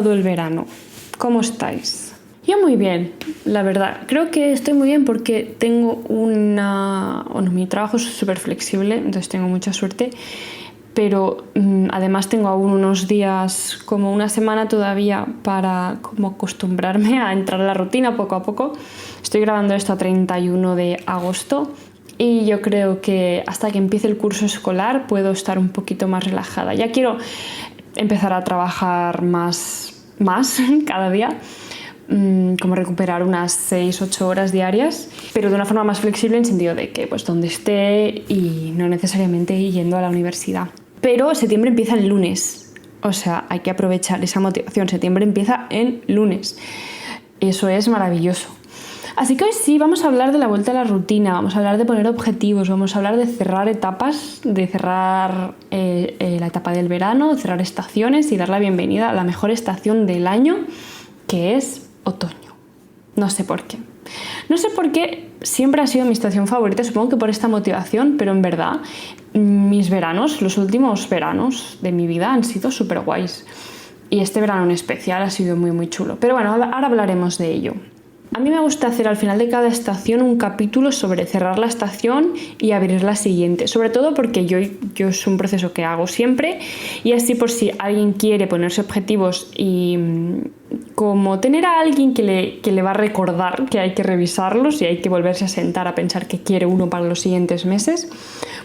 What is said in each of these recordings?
pasado el verano? ¿Cómo estáis? Yo muy bien, la verdad. Creo que estoy muy bien porque tengo mi trabajo es súper flexible, entonces tengo mucha suerte. Pero además tengo aún unos días, como una semana todavía, para como acostumbrarme a entrar a la rutina poco a poco. Estoy grabando esto a 31 de agosto y yo creo que hasta que empiece el curso escolar puedo estar un poquito más relajada. Ya quiero empezar a trabajar más cada día, como recuperar unas 6-8 horas diarias, pero de una forma más flexible, en sentido de que pues donde esté y no necesariamente yendo a la universidad. Pero septiembre empieza el lunes, o sea, hay que aprovechar esa motivación. Septiembre empieza en lunes, eso es maravilloso. Así que hoy sí vamos a hablar de la vuelta a la rutina, vamos a hablar de poner objetivos, vamos a hablar de cerrar etapas, de cerrar la etapa del verano, cerrar estaciones y dar la bienvenida a la mejor estación del año, que es otoño. No sé por qué. No sé por qué siempre ha sido mi estación favorita, supongo que por esta motivación, pero en verdad mis veranos, los últimos veranos de mi vida han sido súper guays. Y este verano en especial ha sido muy muy chulo. Pero bueno, ahora hablaremos de ello. A mí me gusta hacer al final de cada estación un capítulo sobre cerrar la estación y abrir la siguiente. Sobre todo porque yo es un proceso que hago siempre y así por si alguien quiere ponerse objetivos y como tener a alguien que le va a recordar que hay que revisarlos y hay que volverse a sentar a pensar qué quiere uno para los siguientes meses,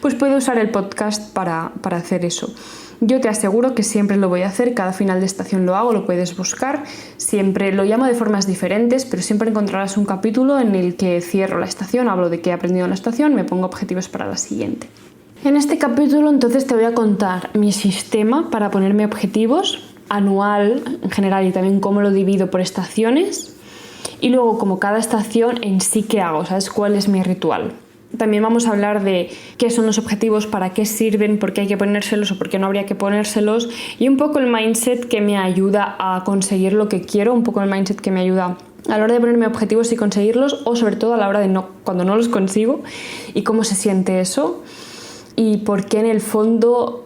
pues puede usar el podcast para hacer eso. Yo te aseguro que siempre lo voy a hacer, cada final de estación lo hago, lo puedes buscar, siempre lo llamo de formas diferentes, pero siempre encontrarás un capítulo en el que cierro la estación, hablo de qué he aprendido en la estación, me pongo objetivos para la siguiente. En este capítulo entonces te voy a contar mi sistema para ponerme objetivos anual en general y también cómo lo divido por estaciones y luego como cada estación en sí qué hago, ¿sabes? ¿Cuál es mi ritual? También vamos a hablar de qué son los objetivos, para qué sirven, por qué hay que ponérselos o por qué no habría que ponérselos y un poco el mindset que me ayuda a conseguir lo que quiero, un poco el mindset que me ayuda a la hora de ponerme objetivos y conseguirlos o sobre todo a la hora de cuando no los consigo y cómo se siente eso y por qué en el fondo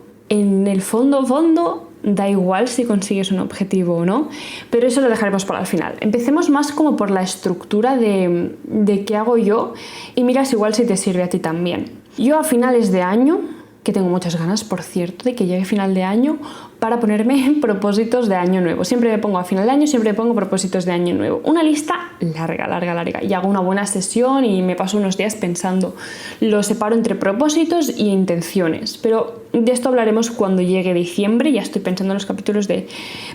da igual si consigues un objetivo o no, pero eso lo dejaremos para el final. Empecemos más como por la estructura de qué hago yo y miras igual si te sirve a ti también. Yo a finales de año, que tengo muchas ganas, por cierto, de que llegue final de año para ponerme propósitos de año nuevo. Siempre me pongo a final de año, siempre me pongo propósitos de año nuevo. Una lista larga. Y hago una buena sesión y me paso unos días pensando. Lo separo entre propósitos y intenciones. Pero de esto hablaremos cuando llegue diciembre. Ya estoy pensando en los capítulos de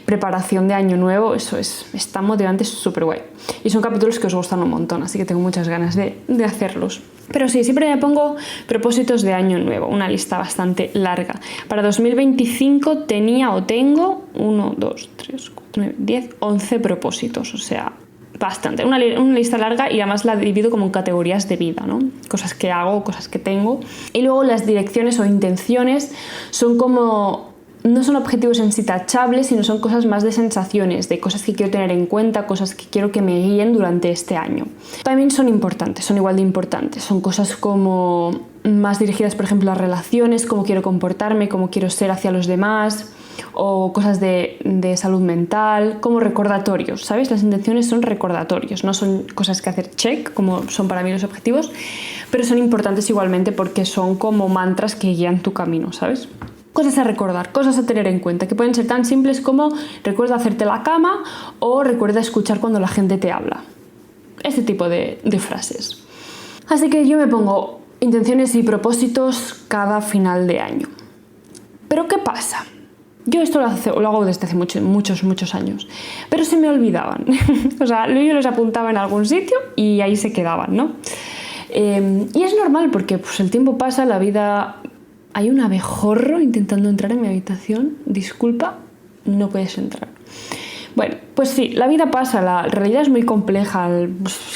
preparación de año nuevo. Eso está motivante, es súper guay. Y son capítulos que os gustan un montón, así que tengo muchas ganas de hacerlos. Pero sí, siempre me pongo propósitos de año nuevo, una lista bastante larga. Para 2025 tengo 1, 2, 3, 4, 9, 10, 11 propósitos, o sea, bastante. Una lista larga y además la divido como en categorías de vida, ¿no? Cosas que hago, cosas que tengo. Y luego las direcciones o intenciones son como... No son objetivos en sí tachables, sino son cosas más de sensaciones, de cosas que quiero tener en cuenta, cosas que quiero que me guíen durante este año. También son importantes, son igual de importantes. Son cosas como más dirigidas, por ejemplo, a relaciones, cómo quiero comportarme, cómo quiero ser hacia los demás, o cosas de salud mental, como recordatorios, ¿sabes? Las intenciones son recordatorios, no son cosas que hacer check, como son para mí los objetivos, pero son importantes igualmente porque son como mantras que guían tu camino, ¿sabes? Cosas a recordar, cosas a tener en cuenta, que pueden ser tan simples como recuerda hacerte la cama o recuerda escuchar cuando la gente te habla. Este tipo de frases. Así que yo me pongo intenciones y propósitos cada final de año. ¿Pero qué pasa? Yo esto lo hago desde hace muchos años, pero se me olvidaban. O sea, yo los apuntaba en algún sitio y ahí se quedaban, ¿no? Y es normal porque pues, el tiempo pasa, la vida... Hay un abejorro intentando entrar en mi habitación. Disculpa, no puedes entrar. Bueno, pues sí, la vida pasa, la realidad es muy compleja,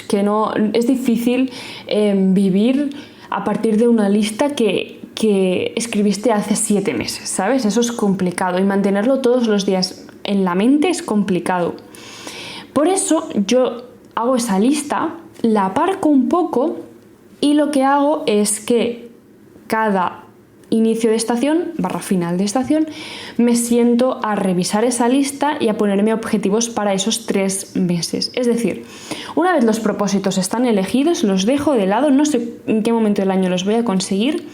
que no, es difícil vivir a partir de una lista que escribiste hace 7 meses, ¿sabes? Eso es complicado y mantenerlo todos los días en la mente es complicado. Por eso yo hago esa lista, la aparco un poco y lo que hago es que cada inicio de estación / final de estación, me siento a revisar esa lista y a ponerme objetivos para esos 3 meses. Es decir, una vez los propósitos están elegidos, los dejo de lado, no sé en qué momento del año los voy a conseguir,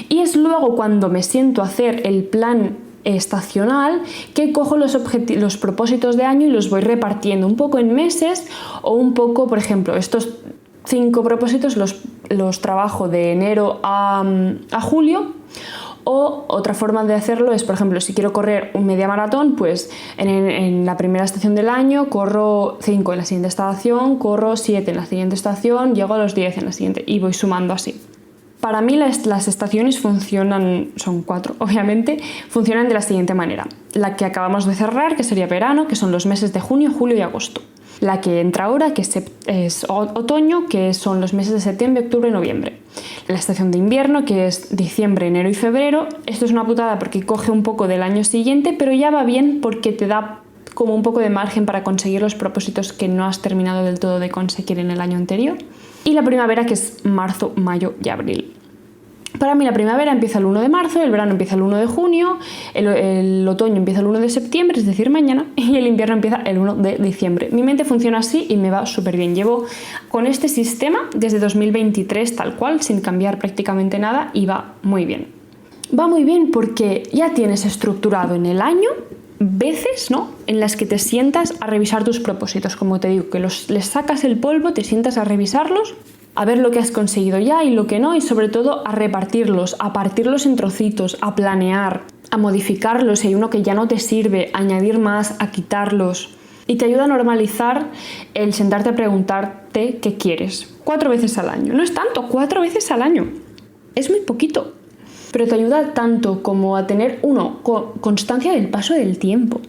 y es luego cuando me siento a hacer el plan estacional que cojo los propósitos de año y los voy repartiendo un poco en meses o un poco, por ejemplo, estos 5 propósitos los trabajo de enero a julio. O otra forma de hacerlo es, por ejemplo, si quiero correr un media maratón, pues en la primera estación del año corro 5 en la siguiente estación, corro 7 en la siguiente estación, llego a los 10 en la siguiente y voy sumando así. Para mí las estaciones funcionan, son 4 obviamente, funcionan de la siguiente manera. La que acabamos de cerrar, que sería verano, que son los meses de junio, julio y agosto. La que entra ahora, que es otoño, que son los meses de septiembre, octubre y noviembre. La estación de invierno, que es diciembre, enero y febrero. Esto es una putada porque coge un poco del año siguiente, pero ya va bien porque te da como un poco de margen para conseguir los propósitos que no has terminado del todo de conseguir en el año anterior. Y la primavera, que es marzo, mayo y abril. Para mí la primavera empieza el 1 de marzo, el verano empieza el 1 de junio, el otoño empieza el 1 de septiembre, es decir, mañana, y el invierno empieza el 1 de diciembre. Mi mente funciona así y me va súper bien. Llevo con este sistema desde 2023 tal cual, sin cambiar prácticamente nada, y va muy bien. Va muy bien porque ya tienes estructurado en el año veces, ¿no?, en las que te sientas a revisar tus propósitos. Como te digo, que les sacas el polvo, te sientas a revisarlos, a ver lo que has conseguido ya y lo que no, y sobre todo a repartirlos, a partirlos en trocitos, a planear, a modificarlos si hay uno que ya no te sirve, a añadir más, a quitarlos. Y te ayuda a normalizar el sentarte a preguntarte qué quieres 4 veces al año. No es tanto, 4 veces al año. Es muy poquito. Pero te ayuda tanto como a tener, constancia del paso del tiempo.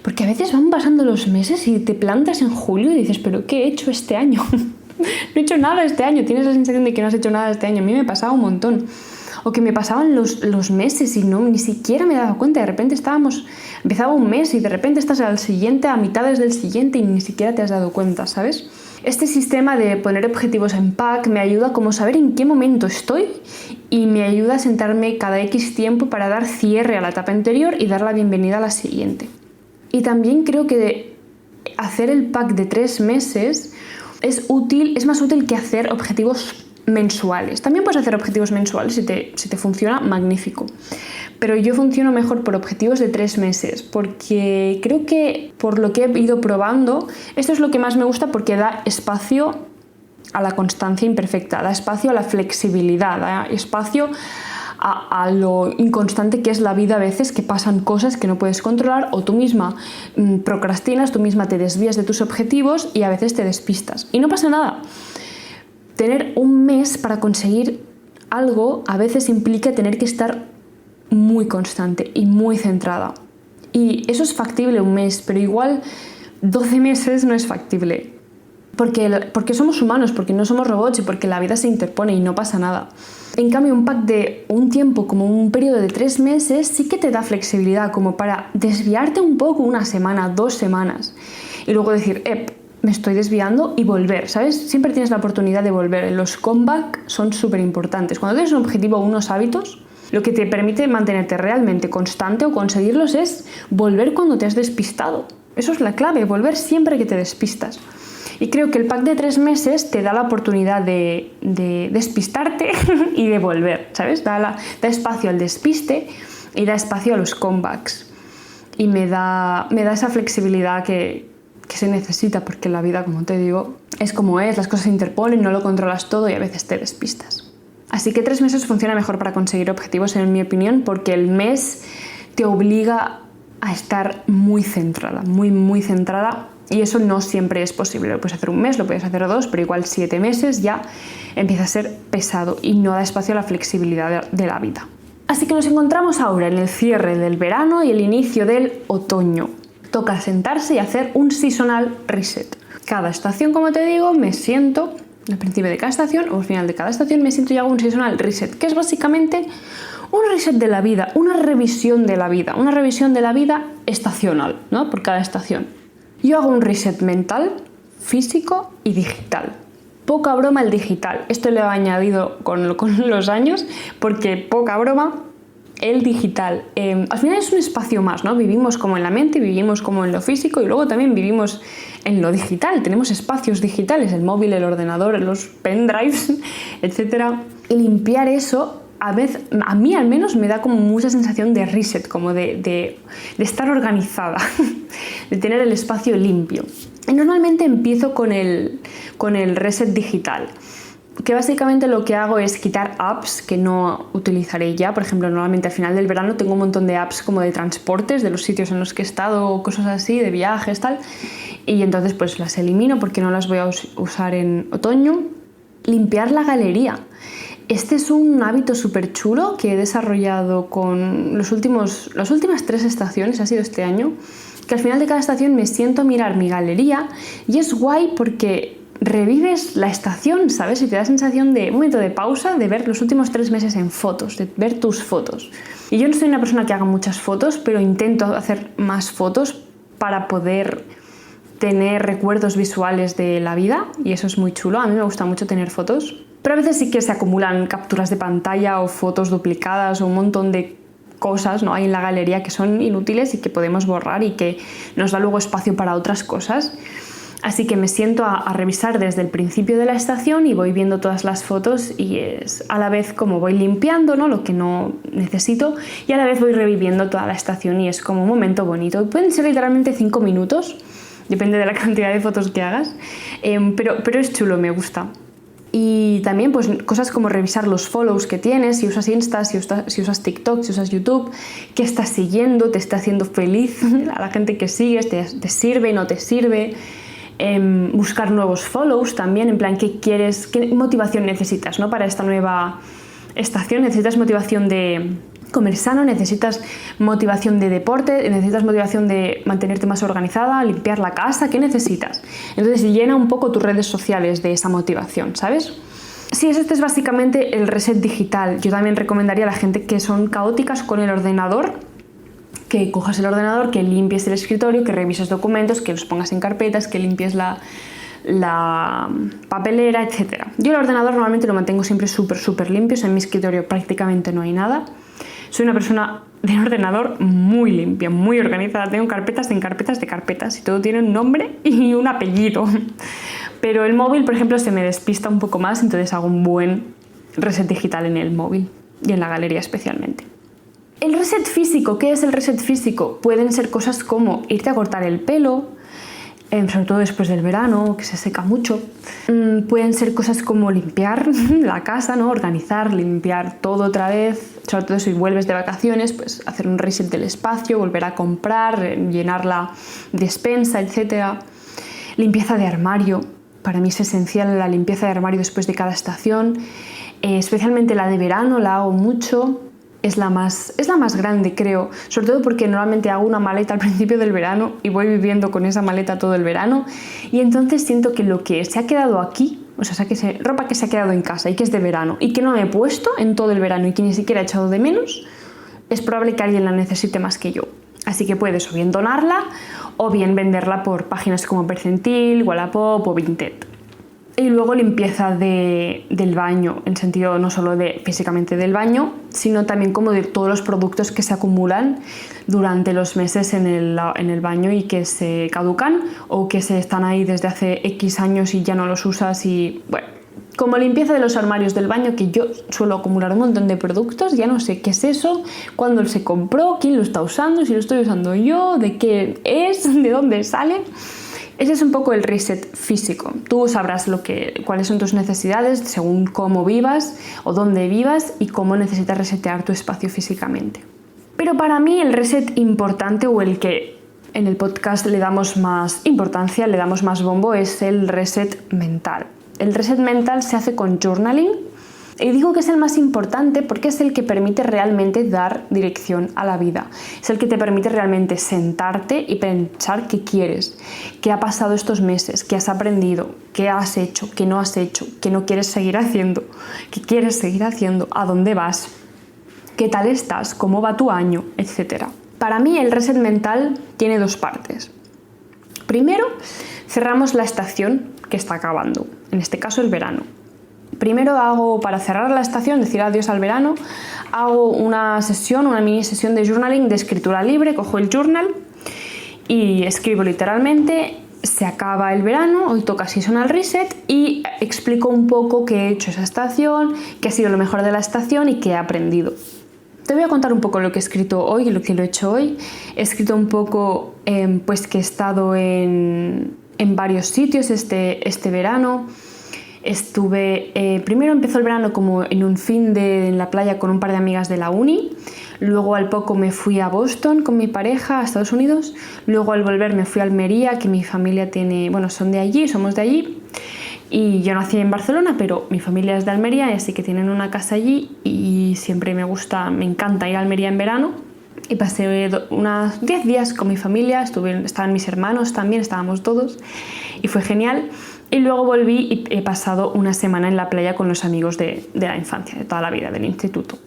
Porque a veces van pasando los meses y te plantas en julio y dices, ¿pero qué he hecho este año? No he hecho nada este año, tienes la sensación de que no has hecho nada este año. A mí me pasaba un montón. O que me pasaban los meses y ni siquiera me daba cuenta. De repente empezaba un mes y de repente estás al siguiente, a mitades del siguiente y ni siquiera te has dado cuenta, ¿sabes? Este sistema de poner objetivos en pack me ayuda como a saber en qué momento estoy y me ayuda a sentarme cada X tiempo para dar cierre a la etapa anterior y dar la bienvenida a la siguiente. Y también creo que hacer el pack de 3 meses es más útil que hacer objetivos mensuales. También puedes hacer objetivos mensuales si te funciona, magnífico. Pero yo funciono mejor por objetivos de 3 meses porque creo que por lo que he ido probando, esto es lo que más me gusta porque da espacio a la constancia imperfecta, da espacio a la flexibilidad, da espacio a lo inconstante que es la vida a veces, que pasan cosas que no puedes controlar o tú misma procrastinas, tú misma te desvías de tus objetivos y a veces te despistas. Y no pasa nada. Tener un mes para conseguir algo a veces implica tener que estar muy constante y muy centrada. Y eso es factible un mes, pero igual 12 meses no es factible. Porque somos humanos, porque no somos robots y porque la vida se interpone y no pasa nada. En cambio, un pack de un tiempo, como un periodo de 3 meses, sí que te da flexibilidad como para desviarte un poco 1 semana, 2 semanas y luego decir, me estoy desviando y volver, ¿sabes? Siempre tienes la oportunidad de volver. Los comeback son súper importantes. Cuando tienes un objetivo o unos hábitos, lo que te permite mantenerte realmente constante o conseguirlos es volver cuando te has despistado. Eso es la clave, volver siempre que te despistas. Y creo que el pack de 3 meses te da la oportunidad de despistarte y de volver, ¿sabes? Da espacio al despiste y da espacio a los comebacks. Y me da esa flexibilidad que se necesita, porque la vida, como te digo, es como es, las cosas se interponen, no lo controlas todo y a veces te despistas. Así que 3 meses funciona mejor para conseguir objetivos, en mi opinión, porque el mes te obliga a estar muy centrada, muy, muy centrada. Y eso no siempre es posible. Lo puedes hacer un mes, lo puedes hacer 2, pero igual 7 meses ya empieza a ser pesado y no da espacio a la flexibilidad de la vida. Así que nos encontramos ahora en el cierre del verano y el inicio del otoño. Toca sentarse y hacer un seasonal reset. Cada estación, como te digo, me siento, al principio de cada estación o al final de cada estación, me siento y hago un seasonal reset, que es básicamente un reset de la vida, una revisión de la vida estacional, ¿no? Por cada estación. Yo hago un reset mental, físico y digital. Poca broma el digital. Esto lo he añadido con los años porque poca broma. el digital. Al final es un espacio más, ¿no? Vivimos como en la mente, vivimos como en lo físico y luego también vivimos en lo digital. Tenemos espacios digitales, el móvil, el ordenador, los pendrives, etc. Limpiar eso, a mí al menos me da como mucha sensación de reset, como de estar organizada, de tener el espacio limpio. Y normalmente empiezo con el reset digital, que básicamente lo que hago es quitar apps que no utilizaré ya. Por ejemplo, normalmente al final del verano tengo un montón de apps como de transportes, de los sitios en los que he estado, cosas así, de viajes, tal, y entonces pues las elimino porque no las voy a usar en otoño. Limpiar la galería. Este es un hábito súper chulo que he desarrollado con las últimas 3 estaciones, ha sido este año, que al final de cada estación me siento a mirar mi galería y es guay porque revives la estación, ¿sabes? Y te da sensación de un momento de pausa, de ver los últimos 3 meses en fotos, de ver tus fotos. Y yo no soy una persona que haga muchas fotos, pero intento hacer más fotos para poder tener recuerdos visuales de la vida, y eso es muy chulo. A mí me gusta mucho tener fotos, pero a veces sí que se acumulan capturas de pantalla o fotos duplicadas o un montón de cosas, ¿no?, hay en la galería que son inútiles y que podemos borrar y que nos da luego espacio para otras cosas. Así que me siento a revisar desde el principio de la estación y voy viendo todas las fotos y es a la vez como voy limpiando, ¿no?, lo que no necesito, y a la vez voy reviviendo toda la estación y es como un momento bonito. Pueden ser literalmente 5 minutos, depende de la cantidad de fotos que hagas, pero es chulo, me gusta. Y también pues cosas como revisar los follows que tienes, si usas Insta, si usas TikTok, si usas YouTube, qué estás siguiendo, te está haciendo feliz a la gente que sigues, te sirve, no te sirve. Buscar nuevos follows también, en plan, ¿qué quieres? ¿Qué motivación necesitas, ¿no?, para esta nueva estación? ¿Necesitas motivación de comer sano? ¿Necesitas motivación de deporte? ¿Necesitas motivación de mantenerte más organizada? ¿Limpiar la casa? ¿Qué necesitas? Entonces llena un poco tus redes sociales de esa motivación, ¿sabes? Sí, este es básicamente el reset digital. Yo también recomendaría a la gente que son caóticas con el ordenador, que cojas el ordenador, que limpies el escritorio, que revises documentos, que los pongas en carpetas, que limpies la papelera, etc. Yo el ordenador normalmente lo mantengo siempre súper limpio, en mi escritorio prácticamente no hay nada. Soy una persona de ordenador muy limpia, muy organizada, tengo carpetas en carpetas de carpetas y todo tiene un nombre y un apellido. Pero el móvil, por ejemplo, se me despista un poco más, entonces hago un buen reset digital en el móvil y en la galería especialmente. El reset físico, ¿qué es el reset físico? Pueden ser cosas como irte a cortar el pelo, sobre todo después del verano, que se seca mucho. Pueden ser cosas como limpiar la casa, ¿no?, organizar, limpiar todo otra vez, sobre todo si vuelves de vacaciones, pues hacer un reset del espacio, volver a comprar, llenar la despensa, etc. Limpieza de armario, para mí es esencial la limpieza de armario después de cada estación, especialmente la de verano, la hago mucho. Es la más grande, creo, sobre todo porque normalmente hago una maleta al principio del verano y voy viviendo con esa maleta todo el verano, y entonces siento que lo que se ha quedado aquí, o sea, ropa que se ha quedado en casa y que es de verano y que no me he puesto en todo el verano y que ni siquiera he echado de menos, es probable que alguien la necesite más que yo. Así que puedes o bien donarla o bien venderla por páginas como Percentil, Wallapop o Vinted. Y luego limpieza del baño, en sentido no solo físicamente del baño, sino también como de todos los productos que se acumulan durante los meses en el baño y que se caducan o que se están ahí desde hace X años y ya no los usas. Y bueno, como limpieza de los armarios del baño, que yo suelo acumular un montón de productos, ya no sé qué es eso, cuándo se compró, quién lo está usando, si lo estoy usando yo, de qué es, de dónde sale. Ese es un poco el reset físico. Tú sabrás cuáles son tus necesidades según cómo vivas o dónde vivas y cómo necesitas resetear tu espacio físicamente. Pero para mí el reset importante, o el que en el podcast le damos más importancia, le damos más bombo, es el reset mental. El reset mental se hace con journaling. Y digo que es el más importante porque es el que permite realmente dar dirección a la vida. Es el que te permite realmente sentarte y pensar qué quieres, qué ha pasado estos meses, qué has aprendido, qué has hecho, qué no has hecho, qué no quieres seguir haciendo, qué quieres seguir haciendo, a dónde vas, qué tal estás, cómo va tu año, etc. Para mí el reset mental tiene 2 partes. Primero, cerramos la estación que está acabando, en este caso el verano. Primero hago, para cerrar la estación, decir adiós al verano, hago una mini sesión de journaling, de escritura libre, cojo el journal y escribo literalmente. Se acaba el verano, hoy toca seasonal reset y explico un poco qué he hecho esa estación, qué ha sido lo mejor de la estación y qué he aprendido. Te voy a contar un poco lo que he escrito hoy y lo que lo he hecho hoy. He escrito un poco pues que he estado en varios sitios este verano. Primero empezó el verano como en un fin de en la playa con un par de amigas de la uni. Luego al poco me fui a Boston con mi pareja, a Estados Unidos. Luego al volver me fui a Almería, que mi familia son de allí, somos de allí. Y yo nací en Barcelona, pero mi familia es de Almería, así que tienen una casa allí y siempre me encanta ir a Almería en verano. Y pasé unos 10 días con mi familia, estaban mis hermanos también, estábamos todos y fue genial. Y luego volví y he pasado una semana en la playa con los amigos de la infancia, de toda la vida, del instituto.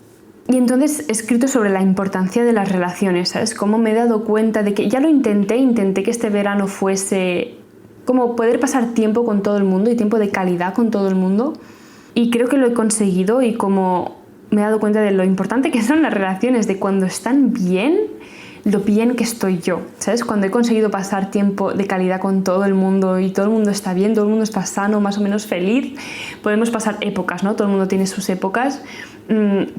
Y entonces he escrito sobre la importancia de las relaciones, ¿sabes? Cómo me he dado cuenta de que ya lo intenté que este verano fuese como poder pasar tiempo con todo el mundo y tiempo de calidad con todo el mundo. Y creo que lo he conseguido y como me he dado cuenta de lo importante que son las relaciones, de cuando están bien, lo bien que estoy yo, ¿sabes? Cuando he conseguido pasar tiempo de calidad con todo el mundo y todo el mundo está bien, todo el mundo está sano, más o menos feliz, podemos pasar épocas, ¿no? Todo el mundo tiene sus épocas,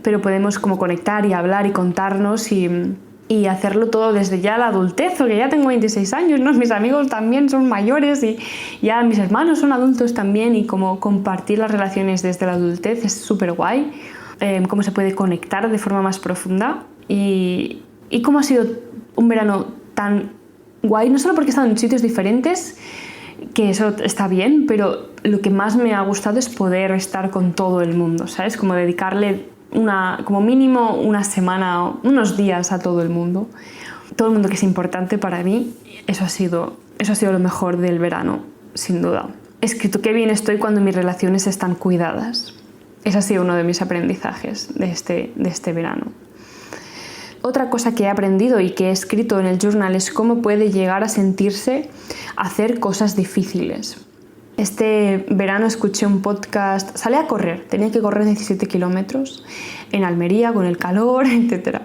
pero podemos como conectar y hablar y contarnos y hacerlo todo desde ya la adultez, porque ya tengo 26 años, ¿no? Mis amigos también son mayores y ya mis hermanos son adultos también y como compartir las relaciones desde la adultez es súper guay, cómo se puede conectar de forma más profunda y cómo ha sido un verano tan guay, no solo porque he estado en sitios diferentes, que eso está bien, pero lo que más me ha gustado es poder estar con todo el mundo, ¿sabes? Como dedicarle como mínimo una semana, unos días a todo el mundo que es importante para mí. Eso ha sido lo mejor del verano, sin duda. He escrito qué bien estoy cuando mis relaciones están cuidadas. Ese ha sido uno de mis aprendizajes de este verano. Otra cosa que he aprendido y que he escrito en el journal es cómo puede llegar a sentirse hacer cosas difíciles. Este verano escuché un podcast, salí a correr, tenía que correr 17 kilómetros en Almería con el calor, etc.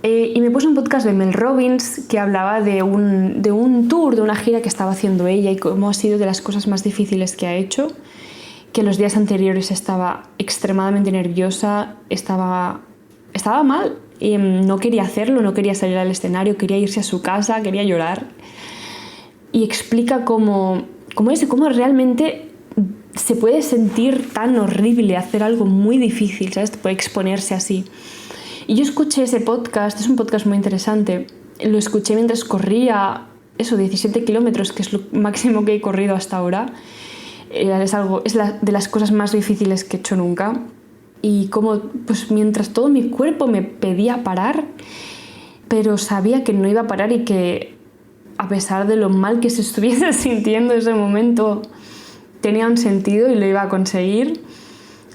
Y me puse un podcast de Mel Robbins que hablaba de un tour, de una gira que estaba haciendo ella y cómo ha sido de las cosas más difíciles que ha hecho, que los días anteriores estaba extremadamente nerviosa, estaba mal. Y no quería hacerlo, no quería salir al escenario, quería irse a su casa, quería llorar. Y explica cómo realmente se puede sentir tan horrible hacer algo muy difícil, ¿sabes? Puede exponerse así. Y yo escuché ese podcast, es un podcast muy interesante, lo escuché mientras corría, 17 kilómetros, que es lo máximo que he corrido hasta ahora. Es de las cosas más difíciles que he hecho nunca. Y como pues mientras todo mi cuerpo me pedía parar, pero sabía que no iba a parar y que a pesar de lo mal que se estuviese sintiendo ese momento, tenía un sentido y lo iba a conseguir.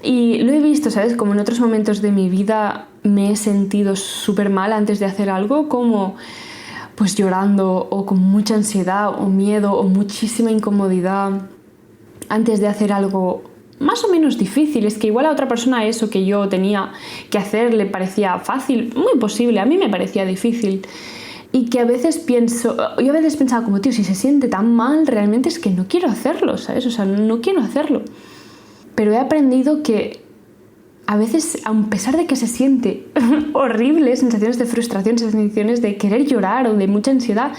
Y lo he visto, ¿sabes? Como en otros momentos de mi vida me he sentido súper mal antes de hacer algo, como pues llorando o con mucha ansiedad o miedo o muchísima incomodidad antes de hacer algo más o menos difícil. Es que igual a otra persona eso que yo tenía que hacer le parecía fácil, muy posible, a mí me parecía difícil. Y que yo a veces pensaba como, tío, si se siente tan mal, realmente es que no quiero hacerlo, ¿sabes? O sea, no quiero hacerlo. Pero he aprendido que a veces, a pesar de que se siente horrible, sensaciones de frustración, sensaciones de querer llorar o de mucha ansiedad,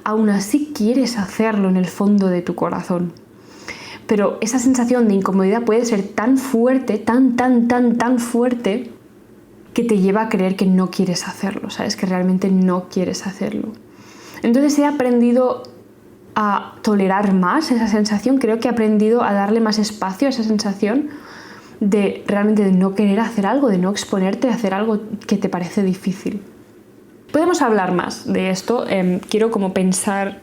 aún así quieres hacerlo en el fondo de tu corazón. Pero esa sensación de incomodidad puede ser tan fuerte, tan fuerte, que te lleva a creer que no quieres hacerlo, ¿sabes? Que realmente no quieres hacerlo. Entonces he aprendido a tolerar más esa sensación, creo que he aprendido a darle más espacio a esa sensación de realmente de no querer hacer algo, de no exponerte a hacer algo que te parece difícil. Podemos hablar más de esto, quiero como pensar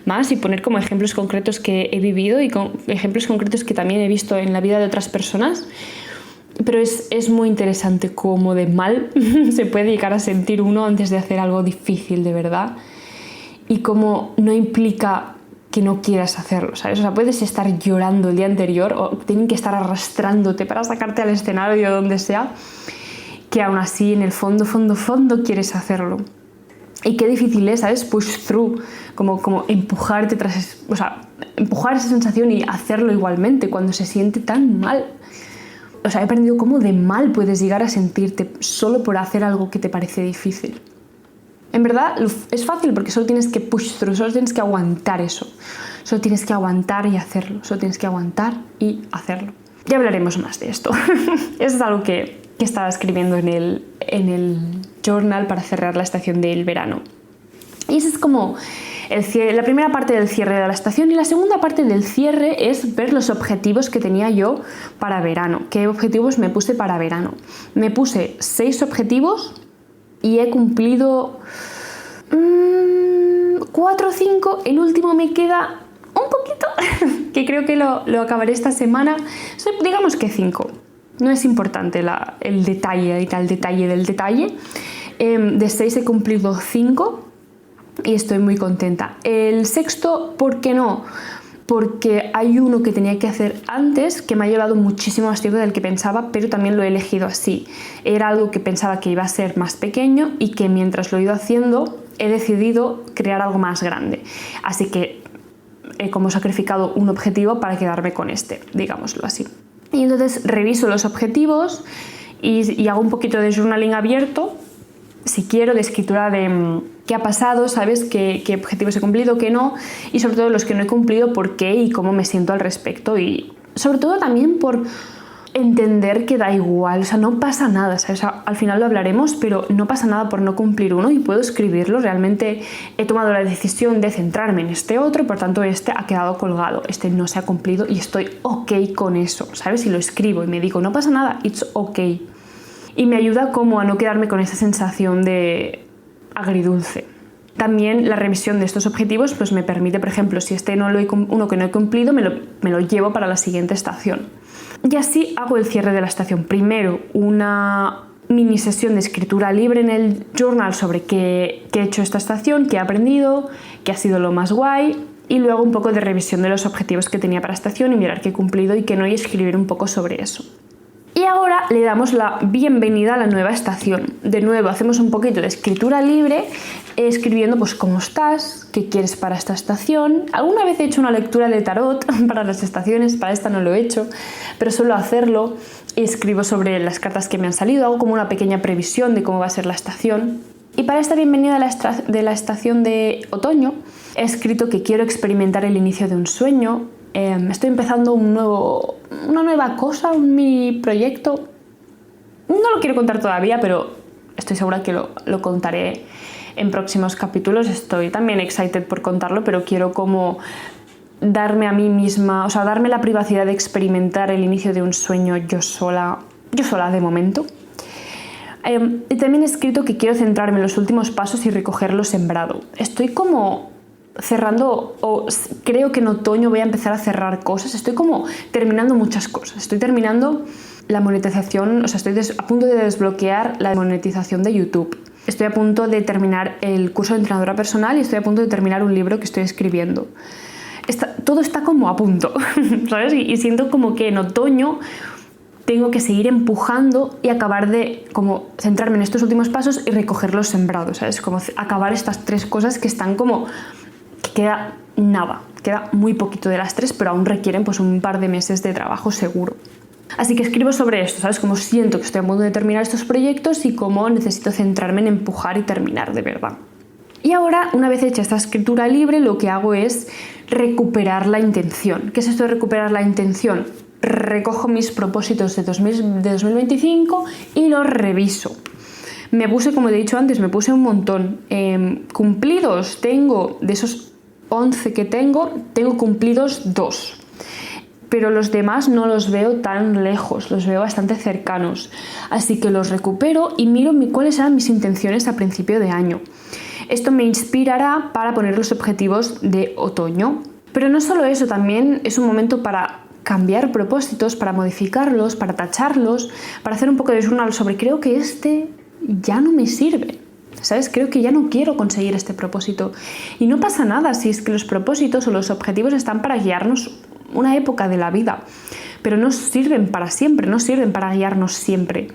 más y poner como ejemplos concretos que he vivido y ejemplos concretos que también he visto en la vida de otras personas, pero es muy interesante cómo de mal se puede llegar a sentir uno antes de hacer algo difícil de verdad y cómo no implica que no quieras hacerlo, ¿sabes? O sea, puedes estar llorando el día anterior o tienen que estar arrastrándote para sacarte al escenario o donde sea, que aún así en el fondo quieres hacerlo. Y qué difícil es, ¿sabes? Push through, como empujarte o sea, empujar esa sensación y hacerlo igualmente cuando se siente tan mal. O sea, he aprendido cómo de mal puedes llegar a sentirte solo por hacer algo que te parece difícil. En verdad es fácil porque solo tienes que push through, solo tienes que aguantar eso. Solo tienes que aguantar y hacerlo. Solo tienes que aguantar y hacerlo. Ya hablaremos más de esto. Eso es algo que estaba escribiendo en el journal para cerrar la estación del verano. Y esa es como la primera parte del cierre de la estación, y la segunda parte del cierre es ver los objetivos que tenía yo para verano. ¿Qué objetivos me puse para verano? Me puse 6 objetivos y he cumplido 4 o 5. El último me queda un poquito, que creo que lo acabaré esta semana. Digamos que 5. No es importante el detalle del detalle. De 6 he cumplido 5 y estoy muy contenta. El sexto, ¿por qué no? Porque hay uno que tenía que hacer antes que me ha llevado muchísimo más tiempo del que pensaba, pero también lo he elegido así. Era algo que pensaba que iba a ser más pequeño y que mientras lo he ido haciendo he decidido crear algo más grande. Así que he como sacrificado un objetivo para quedarme con este, digámoslo así. Y entonces reviso los objetivos y hago un poquito de journaling abierto, si quiero, de escritura de qué ha pasado, ¿sabes? Qué objetivos he cumplido, qué no, y sobre todo los que no he cumplido, por qué y cómo me siento al respecto. Y sobre todo también por entender que da igual, o sea, no pasa nada, ¿sabes? O sea, al final lo hablaremos, pero no pasa nada por no cumplir uno y puedo escribirlo. Realmente he tomado la decisión de centrarme en este otro, por tanto este ha quedado colgado, este no se ha cumplido y estoy ok con eso, ¿sabes? Y lo escribo y me digo, no pasa nada, it's ok. Y me ayuda como a no quedarme con esa sensación de agridulce. También la revisión de estos objetivos pues me permite, por ejemplo, si uno que no he cumplido, me lo llevo para la siguiente estación. Y así hago el cierre de la estación. Primero una mini sesión de escritura libre en el journal sobre qué he hecho esta estación, qué he aprendido, qué ha sido lo más guay, y luego un poco de revisión de los objetivos que tenía para la estación y mirar qué he cumplido y qué no, y escribir un poco sobre eso. Y ahora le damos la bienvenida a la nueva estación. De nuevo hacemos un poquito de escritura libre, escribiendo pues cómo estás, qué quieres para esta estación. Alguna vez he hecho una lectura de tarot para las estaciones, para esta no lo he hecho, pero suelo hacerlo y escribo sobre las cartas que me han salido, hago como una pequeña previsión de cómo va a ser la estación. Y para esta bienvenida de la estación de otoño he escrito que quiero experimentar el inicio de un sueño. Estoy empezando una nueva cosa, un mini proyecto. No lo quiero contar todavía, pero estoy segura que lo contaré en próximos capítulos. Estoy también excited por contarlo, pero quiero como darme a mí misma, o sea, darme la privacidad de experimentar el inicio de un sueño yo sola de momento. Y también he escrito que quiero centrarme en los últimos pasos y recoger lo sembrado. Estoy como cerrando, o creo que en otoño voy a empezar a cerrar cosas. Estoy como terminando muchas cosas. Estoy terminando la monetización, o sea, estoy a punto de desbloquear la monetización de YouTube. Estoy a punto de terminar el curso de entrenadora personal y estoy a punto de terminar un libro que estoy escribiendo. Todo está como a punto, ¿sabes? Y siento como que en otoño tengo que seguir empujando y acabar de como centrarme en estos últimos pasos y recoger los sembrados, ¿sabes? Como acabar estas 3 cosas que están como que queda nada, queda muy poquito de las 3, pero aún requieren pues un par de meses de trabajo seguro. Así que escribo sobre esto, ¿sabes? Como siento que estoy a punto de terminar estos proyectos y cómo necesito centrarme en empujar y terminar de verdad. Y ahora, una vez hecha esta escritura libre, lo que hago es recuperar la intención. ¿Qué es esto de recuperar la intención? Recojo mis propósitos de 2025 y los reviso. Me puse, como he dicho antes, me puse un montón. Cumplidos tengo, de esos 11 que tengo cumplidos 2. Pero los demás no los veo tan lejos, los veo bastante cercanos. Así que los recupero y miro cuáles eran mis intenciones a principio de año. Esto me inspirará para poner los objetivos de otoño. Pero no solo eso, también es un momento para cambiar propósitos, para modificarlos, para tacharlos, para hacer un poco de journal sobre creo que este ya no me sirve. ¿sabes? Creo que ya no quiero conseguir este propósito. Y no pasa nada si es que los propósitos o los objetivos están para guiarnos una época de la vida, pero no sirven para siempre, no sirven para guiarnos siempre.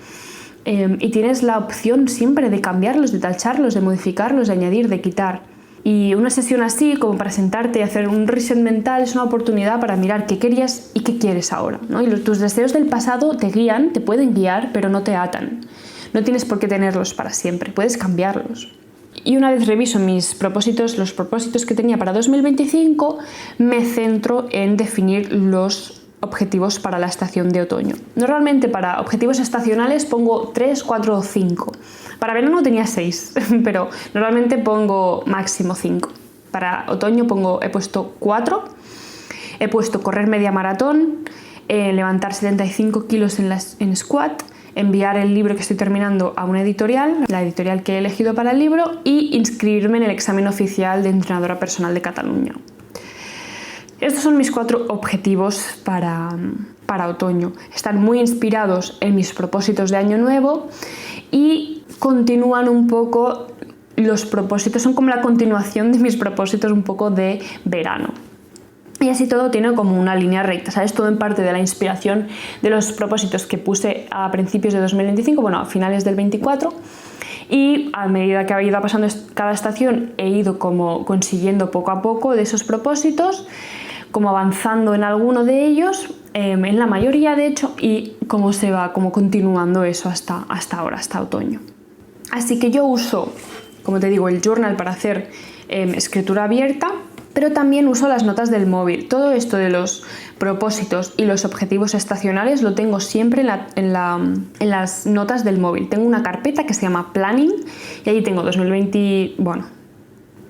Y tienes la opción siempre de cambiarlos, de tacharlos, de modificarlos, de añadir, de quitar. Y una sesión así, como para sentarte y hacer un reset mental, es una oportunidad para mirar qué querías y qué quieres ahora, ¿no? Y tus deseos del pasado te guían, te pueden guiar, pero no te atan. No tienes por qué tenerlos para siempre, puedes cambiarlos. Y una vez reviso mis propósitos, los propósitos que tenía para 2025, me centro en definir los objetivos para la estación de otoño. Normalmente para objetivos estacionales pongo 3, 4 o 5. Para verano tenía 6, pero normalmente pongo máximo 5. Para otoño he puesto 4. He puesto correr media maratón, levantar 75 kilos en squat, enviar el libro que estoy terminando a una editorial, la editorial que he elegido para el libro, y inscribirme en el examen oficial de entrenadora personal de Cataluña. Estos son mis 4 objetivos para otoño. Están muy inspirados en mis propósitos de año nuevo y continúan un poco los propósitos, son como la continuación de mis propósitos un poco de verano. Y así todo tiene como una línea recta, ¿sabes? Todo en parte de la inspiración de los propósitos que puse a principios de 2025, bueno, a finales del 24. Y a medida que ha ido pasando cada estación he ido como consiguiendo poco a poco de esos propósitos, como avanzando en alguno de ellos, en la mayoría de hecho, y cómo se va como continuando eso hasta ahora, hasta otoño. Así que yo uso, como te digo, el journal para hacer escritura abierta, pero también uso las notas del móvil. Todo esto de los propósitos y los objetivos estacionales lo tengo siempre en las notas del móvil. Tengo una carpeta que se llama Planning y allí tengo 2020, bueno,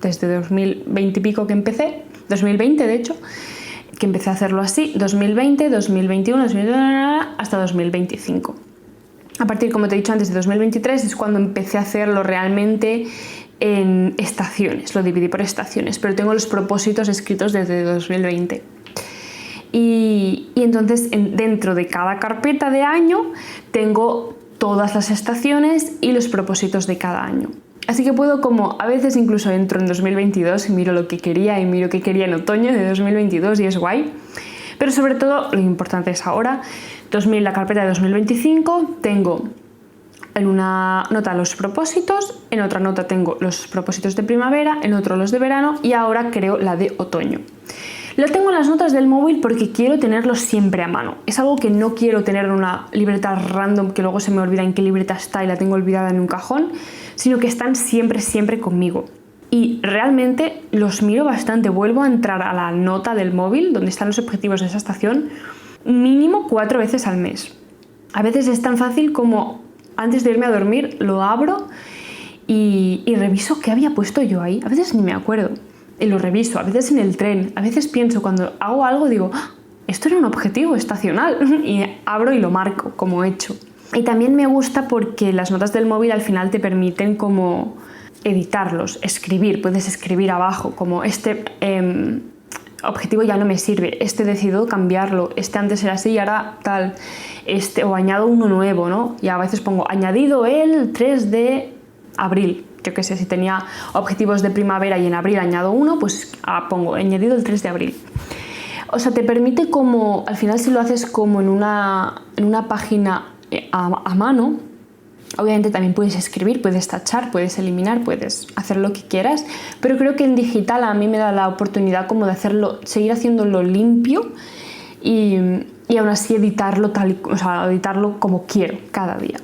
desde 2020 y pico que empecé, 2020 de hecho, que empecé a hacerlo así, 2020, 2021, 2021 hasta 2025. A partir, como te he dicho antes, de 2023 es cuando empecé a hacerlo realmente en estaciones, lo dividí por estaciones, pero tengo los propósitos escritos desde 2020. Y entonces dentro de cada carpeta de año tengo todas las estaciones y los propósitos de cada año. Así que puedo como, a veces incluso entro en 2022 y miro lo que quería y miro qué quería en otoño de 2022 y es guay. Pero sobre todo, lo importante es ahora, la carpeta de 2025, tengo en una nota los propósitos, en otra nota tengo los propósitos de primavera, en otro los de verano y ahora creo la de otoño. Lo tengo en las notas del móvil porque quiero tenerlos siempre a mano. Es algo que no quiero tener en una libreta random que luego se me olvida en qué libreta está y la tengo olvidada en un cajón, sino que están siempre, siempre conmigo. Y realmente los miro bastante. Vuelvo a entrar a la nota del móvil, donde están los objetivos de esa estación, mínimo 4 veces al mes. A veces es tan fácil como antes de irme a dormir lo abro y reviso qué había puesto yo ahí. A veces ni me acuerdo. Y lo reviso, a veces en el tren, a veces pienso cuando hago algo, digo, esto era un objetivo estacional y abro y lo marco como he hecho. Y también me gusta porque las notas del móvil al final te permiten como editarlos, escribir, puedes escribir abajo como este objetivo ya no me sirve, este decido cambiarlo, este antes era así y ahora tal, o añado uno nuevo, ¿no? Y a veces pongo añadido el 3 de abril. Yo qué sé, si tenía objetivos de primavera y en abril añado uno, pues pongo añadido el 3 de abril. O sea, te permite como, al final si lo haces como en una página a mano, obviamente también puedes escribir, puedes tachar, puedes eliminar, puedes hacer lo que quieras, pero creo que en digital a mí me da la oportunidad como de hacerlo, seguir haciéndolo limpio y aún así editarlo editarlo como quiero cada día.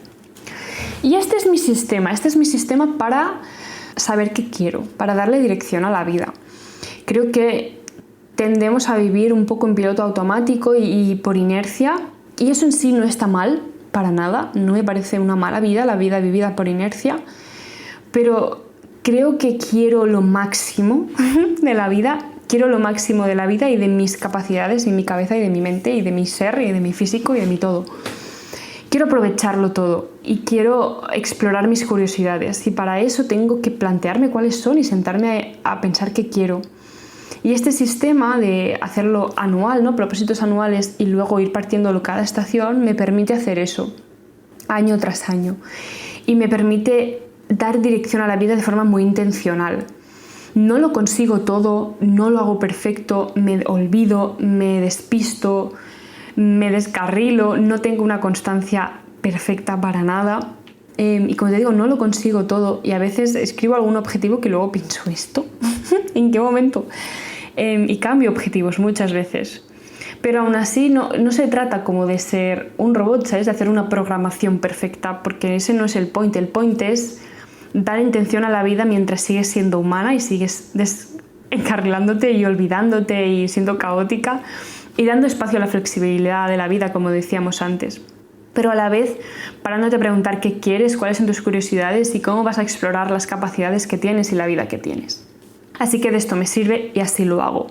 Y este es mi sistema para saber qué quiero, para darle dirección a la vida. Creo que tendemos a vivir un poco en piloto automático y por inercia, y eso en sí no está mal, para nada, no me parece una mala vida, la vida vivida por inercia, pero creo que quiero lo máximo de la vida, quiero lo máximo de la vida y de mis capacidades, y mi cabeza y de mi mente y de mi ser y de mi físico y de mi todo. Quiero aprovecharlo todo y quiero explorar mis curiosidades y para eso tengo que plantearme cuáles son y sentarme a pensar qué quiero. Y este sistema de hacerlo anual, ¿no? Propósitos anuales y luego ir partiéndolo cada estación me permite hacer eso año tras año y me permite dar dirección a la vida de forma muy intencional. No lo consigo todo, no lo hago perfecto, me olvido, me despisto, me descarrilo, no tengo una constancia perfecta para nada. Y como te digo, no lo consigo todo y a veces escribo algún objetivo que luego pienso, ¿esto? ¿En qué momento? Y cambio objetivos muchas veces. Pero aún así no se trata como de ser un robot, ¿sabes? De hacer una programación perfecta, porque ese no es el point. El point es dar intención a la vida mientras sigues siendo humana y sigues encarrilándote y olvidándote y siendo caótica y dando espacio a la flexibilidad de la vida, como decíamos antes. Pero a la vez parándote a preguntar qué quieres, cuáles son tus curiosidades y cómo vas a explorar las capacidades que tienes y la vida que tienes. Así que de esto me sirve y así lo hago.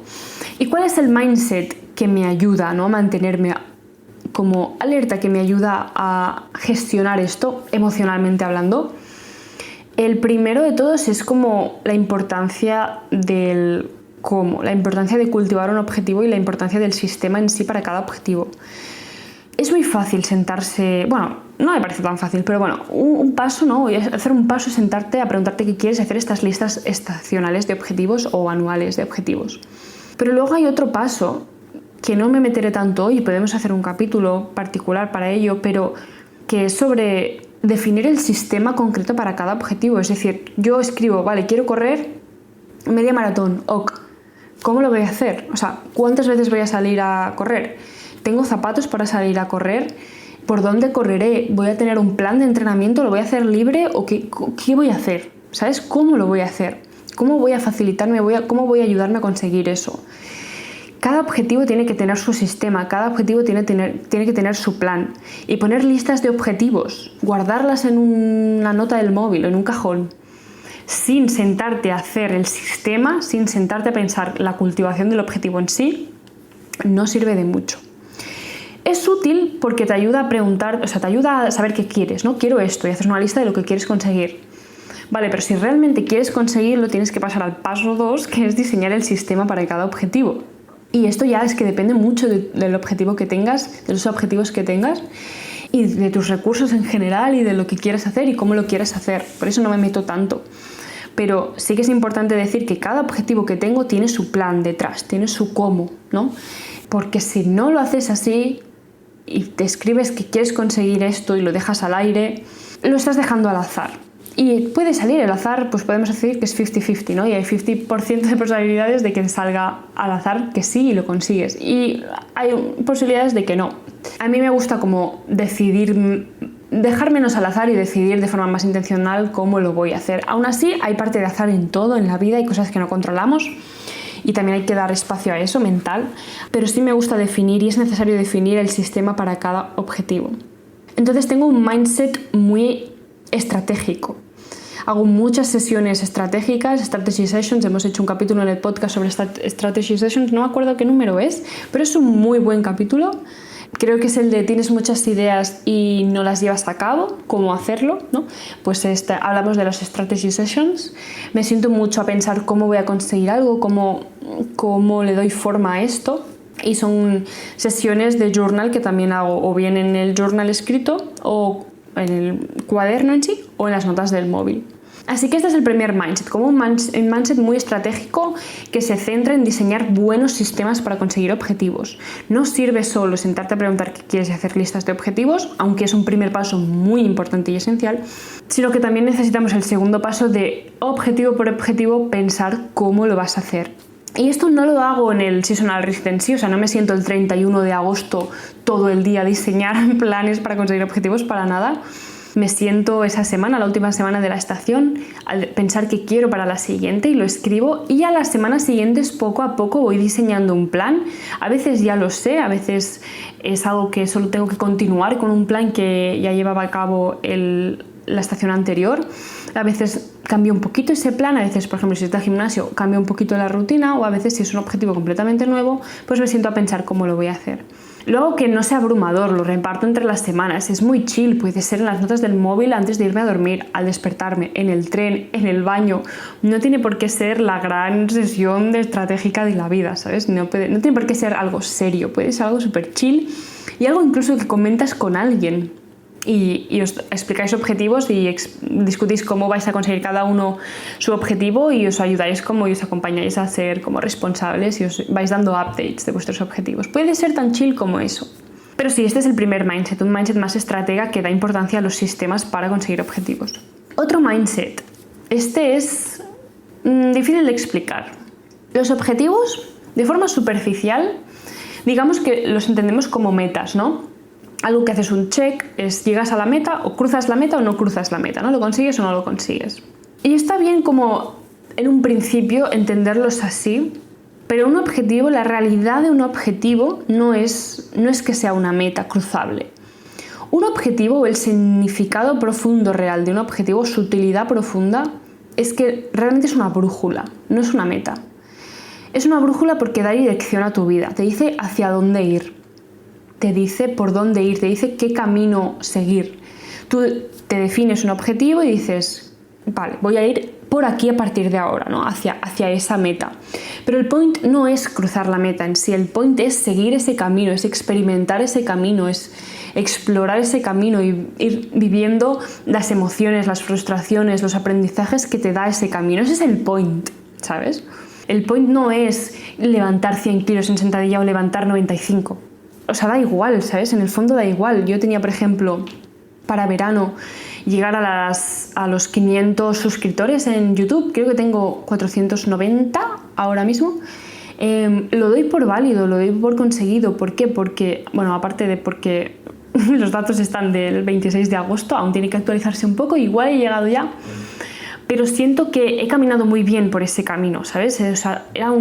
¿Y cuál es el mindset que me ayuda, ¿no?, a mantenerme como alerta, que me ayuda a gestionar esto emocionalmente hablando? El primero de todos es como la importancia del cómo, la importancia de cultivar un objetivo y la importancia del sistema en sí para cada objetivo. Es muy fácil sentarse, bueno, no me parece tan fácil, pero bueno, un paso, ¿no? Hacer un paso es sentarte a preguntarte qué quieres, hacer estas listas estacionales de objetivos o anuales de objetivos. Pero luego hay otro paso que no me meteré tanto hoy, podemos hacer un capítulo particular para ello, pero que es sobre definir el sistema concreto para cada objetivo. Es decir, yo escribo, vale, quiero correr media maratón, ok, ¿cómo lo voy a hacer? O sea, ¿cuántas veces voy a salir a correr? ¿Tengo zapatos para salir a correr? ¿Por dónde correré? ¿Voy a tener un plan de entrenamiento? ¿Lo voy a hacer libre? ¿O qué voy a hacer? ¿Sabes cómo lo voy a hacer? ¿Cómo voy a facilitarme? ¿Cómo voy a ayudarme a conseguir eso? Cada objetivo tiene que tener su sistema, cada objetivo tiene que tener su plan. Y poner listas de objetivos, guardarlas en una nota del móvil o en un cajón, sin sentarte a hacer el sistema, sin sentarte a pensar la cultivación del objetivo en sí, no sirve de mucho. Es útil porque te ayuda a preguntar, o sea, te ayuda a saber qué quieres, ¿no? Quiero esto y haces una lista de lo que quieres conseguir. Vale, pero si realmente quieres conseguirlo, tienes que pasar al paso 2, que es diseñar el sistema para cada objetivo. Y esto ya es que depende mucho del objetivo que tengas, de los objetivos que tengas y de tus recursos en general y de lo que quieras hacer y cómo lo quieras hacer. Por eso no me meto tanto. Pero sí que es importante decir que cada objetivo que tengo tiene su plan detrás, tiene su cómo, ¿no? Porque si no lo haces así y te escribes que quieres conseguir esto y lo dejas al aire, lo estás dejando al azar. Y puede salir el azar, pues podemos decir que es 50-50, ¿no? Y hay 50% de posibilidades de que salga al azar que sí y lo consigues. Y hay posibilidades de que no. A mí me gusta como decidir, dejar menos al azar y decidir de forma más intencional cómo lo voy a hacer. Aún así, hay parte de azar en todo, en la vida, hay cosas que no controlamos. Y también hay que dar espacio a eso, mental. Pero sí me gusta definir y es necesario definir el sistema para cada objetivo. Entonces tengo un mindset muy estratégico. Hago muchas sesiones estratégicas, strategy sessions, hemos hecho un capítulo en el podcast sobre strategy sessions, no me acuerdo qué número es, pero es un muy buen capítulo. Creo que es el de tienes muchas ideas y no las llevas a cabo, cómo hacerlo, ¿no? Pues hablamos de las strategy sessions. Me siento mucho a pensar cómo voy a conseguir algo, cómo le doy forma a esto. Y son sesiones de journal que también hago o bien en el journal escrito o en el cuaderno en sí o en las notas del móvil. Así que este es el primer mindset, como un mindset muy estratégico que se centra en diseñar buenos sistemas para conseguir objetivos. No sirve solo sentarte a preguntar qué quieres y hacer listas de objetivos, aunque es un primer paso muy importante y esencial, sino que también necesitamos el segundo paso de objetivo por objetivo pensar cómo lo vas a hacer. Y esto no lo hago en el seasonal risk en sí, o sea, no me siento el 31 de agosto todo el día a diseñar planes para conseguir objetivos, para nada. Me siento esa semana, la última semana de la estación, al pensar qué quiero para la siguiente y lo escribo, y a las semanas siguientes poco a poco voy diseñando un plan. A veces ya lo sé, a veces es algo que solo tengo que continuar con un plan que ya llevaba a cabo la estación anterior. A veces cambio un poquito ese plan, a veces, por ejemplo, si estoy al gimnasio, cambio un poquito la rutina, o a veces, si es un objetivo completamente nuevo, pues me siento a pensar cómo lo voy a hacer. Luego, que no sea abrumador, lo reparto entre las semanas, es muy chill, puede ser en las notas del móvil antes de irme a dormir, al despertarme, en el tren, en el baño. No tiene por qué ser la gran sesión estratégica de la vida, ¿sabes? No tiene por qué ser algo serio, puede ser algo súper chill y algo incluso que comentas con alguien. y os explicáis objetivos y discutís cómo vais a conseguir cada uno su objetivo y os ayudáis como y os acompañáis a ser como responsables y os vais dando updates de vuestros objetivos. Puede ser tan chill como eso. Pero sí, este es el primer mindset, un mindset más estratega que da importancia a los sistemas para conseguir objetivos. Otro mindset, este es difícil de explicar. Los objetivos, de forma superficial, digamos que los entendemos como metas, ¿no? Algo que haces un check es llegas a la meta o cruzas la meta o no cruzas la meta, ¿no? ¿Lo consigues o no lo consigues? Y está bien como en un principio entenderlos así, pero un objetivo, la realidad de un objetivo no es que sea una meta cruzable. Un objetivo o el significado profundo real de un objetivo, su utilidad profunda, es que realmente es una brújula, no es una meta. Es una brújula porque da dirección a tu vida, te dice hacia dónde ir, te dice por dónde ir, te dice qué camino seguir. Tú te defines un objetivo y dices, vale, voy a ir por aquí a partir de ahora, ¿no? Hacia esa meta. Pero el point no es cruzar la meta en sí, el point es seguir ese camino, es experimentar ese camino, es explorar ese camino y ir viviendo las emociones, las frustraciones, los aprendizajes que te da ese camino. Ese es el point, ¿sabes? El point no es levantar 100 kilos en sentadilla o levantar 95. O sea, da igual, ¿sabes? En el fondo da igual. Yo tenía, por ejemplo, para verano llegar a los 500 suscriptores en YouTube. Creo que tengo 490 ahora mismo. Lo doy por válido, lo doy por conseguido. ¿Por qué? Porque, bueno, aparte de porque los datos están del 26 de agosto, aún tiene que actualizarse un poco, igual he llegado ya. Pero siento que he caminado muy bien por ese camino, ¿sabes? O sea, era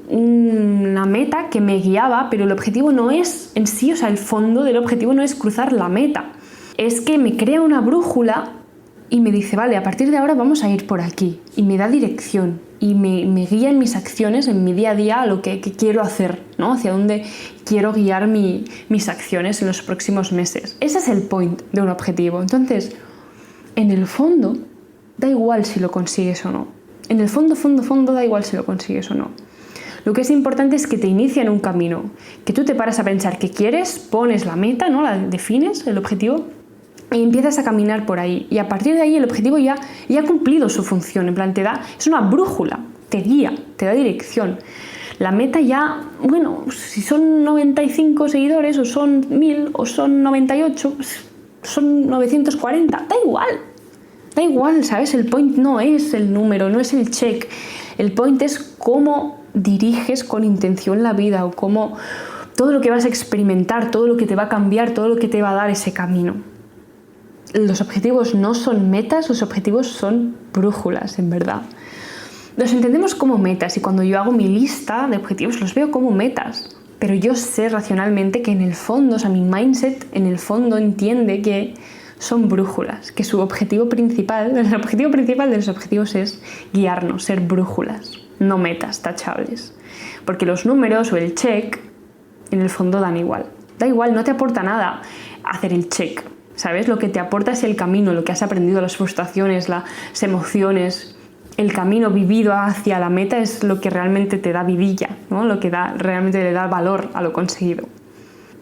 una meta que me guiaba, pero el objetivo no es en sí, o sea, el fondo del objetivo no es cruzar la meta. Es que me crea una brújula y me dice, vale, a partir de ahora vamos a ir por aquí. Y me da dirección y me guía en mis acciones, en mi día a día, a lo que quiero hacer, ¿no? Hacia dónde quiero guiar mis acciones en los próximos meses. Ese es el point de un objetivo. Entonces, en el fondo, da igual si lo consigues o no. En el fondo, da igual si lo consigues o no. Lo que es importante es que te inicia en un camino, que tú te paras a pensar qué quieres, pones la meta, ¿no? La defines, el objetivo, y empiezas a caminar por ahí. Y a partir de ahí el objetivo ya ha cumplido su función. En plan, es una brújula, te guía, te da dirección. La meta ya, bueno, si son 95 seguidores, o son 1000, o son 98, son 940, da igual. Da igual, ¿sabes? El point no es el número, no es el check. El point es cómo diriges con intención la vida o cómo todo lo que vas a experimentar, todo lo que te va a cambiar, todo lo que te va a dar ese camino. Los objetivos no son metas, los objetivos son brújulas, en verdad. Los entendemos como metas y cuando yo hago mi lista de objetivos los veo como metas. Pero yo sé racionalmente que en el fondo, o sea, mi mindset en el fondo entiende que son brújulas, que el objetivo principal de los objetivos es guiarnos, ser brújulas, no metas tachables. Porque los números o el check en el fondo dan igual. Da igual, no te aporta nada hacer el check, ¿sabes? Lo que te aporta es el camino, lo que has aprendido, las frustraciones, las emociones. El camino vivido hacia la meta es lo que realmente te da vidilla, ¿no? Lo que realmente le da valor a lo conseguido.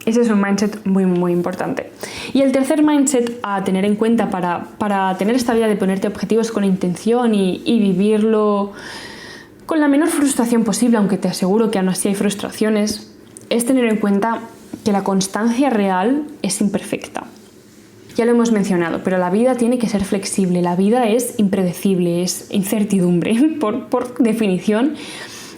Ese es un mindset muy, muy importante. Y el tercer mindset a tener en cuenta para tener esta vida de ponerte objetivos con intención y vivirlo con la menor frustración posible, aunque te aseguro que aún así hay frustraciones, es tener en cuenta que la constancia real es imperfecta. Ya lo hemos mencionado, pero la vida tiene que ser flexible, la vida es impredecible, es incertidumbre por definición.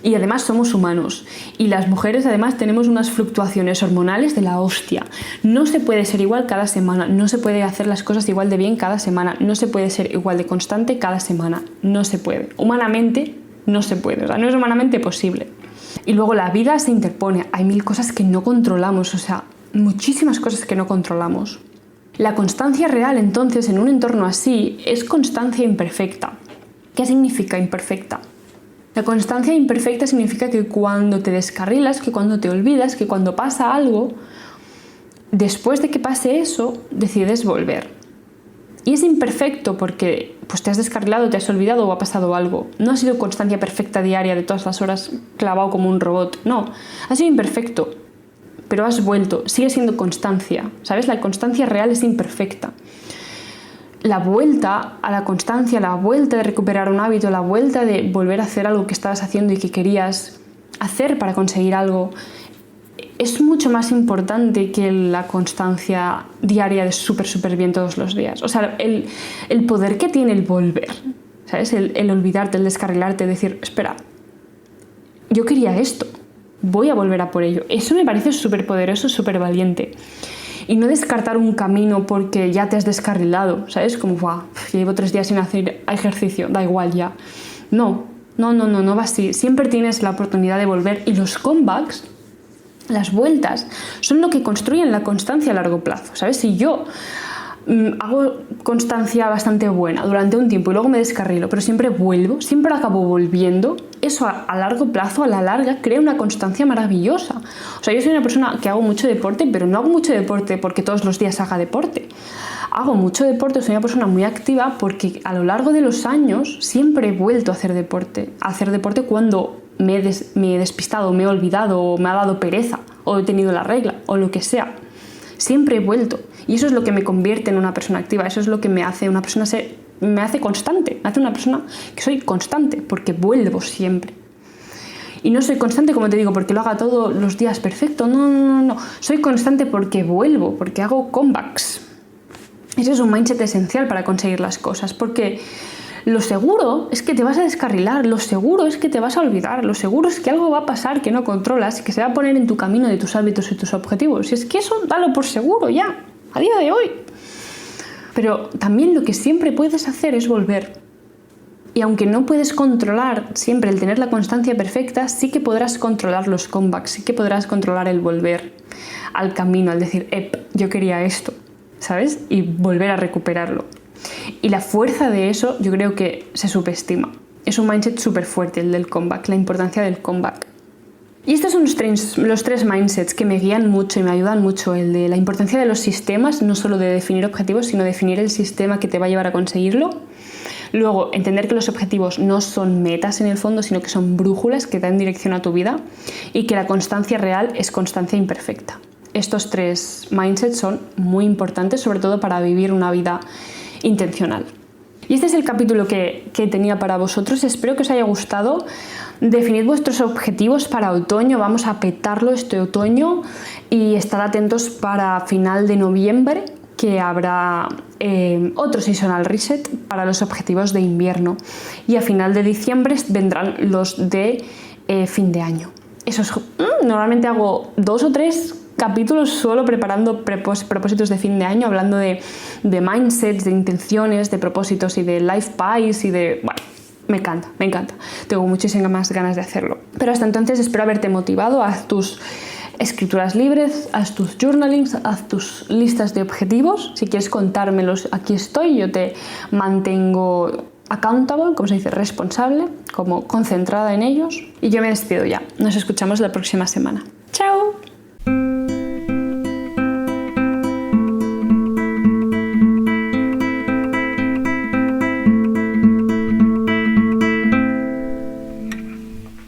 Y además somos humanos y las mujeres además tenemos unas fluctuaciones hormonales de la hostia. No se puede ser igual cada semana, no se puede hacer las cosas igual de bien cada semana, no se puede ser igual de constante cada semana, no se puede. Humanamente no se puede, o sea, no es humanamente posible. Y luego la vida se interpone, hay mil cosas que no controlamos, o sea, muchísimas cosas que no controlamos. La constancia real entonces en un entorno así es constancia imperfecta. ¿Qué significa imperfecta? La constancia imperfecta significa que cuando te descarrilas, que cuando te olvidas, que cuando pasa algo, después de que pase eso, decides volver. Y es imperfecto porque pues, te has descarrilado, te has olvidado o ha pasado algo. No ha sido constancia perfecta diaria de todas las horas clavado como un robot. No, ha sido imperfecto. pero has vuelto, sigue siendo constancia, ¿sabes? La constancia real es imperfecta. La vuelta a la constancia, la vuelta de recuperar un hábito, la vuelta de volver a hacer algo que estabas haciendo y que querías hacer para conseguir algo, es mucho más importante que la constancia diaria de súper bien todos los días. O sea, el poder que tiene el volver, ¿sabes? El olvidarte, el descarrilarte, decir, espera, yo quería esto, voy a volver a por ello. Eso me parece súper poderoso, súper valiente. Y no descartar un camino porque ya te has descarrilado, ¿sabes? Como, llevo 3 días sin hacer ejercicio, da igual ya. No va así. Siempre tienes la oportunidad de volver y los comebacks, las vueltas, son lo que construyen la constancia a largo plazo, ¿sabes? Si yo hago constancia bastante buena durante un tiempo y luego me descarrilo, pero siempre vuelvo, siempre acabo volviendo, eso a largo plazo, a la larga, crea una constancia maravillosa. O sea, yo soy una persona que hago mucho deporte, pero no hago mucho deporte porque todos los días haga deporte. Hago mucho deporte, soy una persona muy activa porque a lo largo de los años siempre he vuelto a hacer deporte cuando me he despistado, me he olvidado, o me ha dado pereza, o he tenido la regla, o lo que sea. Siempre he vuelto. Y eso es lo que me convierte en una persona activa. Eso es lo que me hace una persona me hace constante. Me hace una persona que soy constante, porque vuelvo siempre. Y no soy constante, como te digo, porque lo haga todos los días perfecto. No. Soy constante porque vuelvo, porque hago comebacks. Ese es un mindset esencial para conseguir las cosas, porque lo seguro es que te vas a descarrilar, lo seguro es que te vas a olvidar, lo seguro es que algo va a pasar que no controlas y que se va a poner en tu camino de tus hábitos y tus objetivos. Y es que eso dalo por seguro ya, a día de hoy. Pero también lo que siempre puedes hacer es volver. Y aunque no puedes controlar siempre el tener la constancia perfecta, sí que podrás controlar los comebacks, sí que podrás controlar el volver al camino, al decir, yo quería esto, ¿sabes? Y volver a recuperarlo. Y la fuerza de eso yo creo que se subestima. Es un mindset súper fuerte el del comeback, la importancia del comeback. Y estos son los tres mindsets que me guían mucho y me ayudan mucho. El de la importancia de los sistemas, no solo de definir objetivos, sino definir el sistema que te va a llevar a conseguirlo. Luego, entender que los objetivos no son metas en el fondo, sino que son brújulas que dan dirección a tu vida. Y que la constancia real es constancia imperfecta. Estos 3 mindsets son muy importantes, sobre todo para vivir una vida intencional. Y este es el capítulo que tenía para vosotros. Espero que os haya gustado. Definid vuestros objetivos para otoño. Vamos a petarlo este otoño y estad atentos para final de noviembre, que habrá otro seasonal reset para los objetivos de invierno. Y a final de diciembre vendrán los de fin de año. Normalmente hago 2 o 3 capítulos solo preparando propósitos de fin de año, hablando de mindsets, de intenciones, de propósitos y de life pies y de... Bueno, me encanta. Tengo muchísimas ganas de hacerlo. Pero hasta entonces espero haberte motivado. Haz tus escrituras libres, haz tus journalings, haz tus listas de objetivos. Si quieres contármelos, aquí estoy. Yo te mantengo accountable, como se dice, responsable, como concentrada en ellos. Y yo me despido ya. Nos escuchamos la próxima semana. ¡Chao!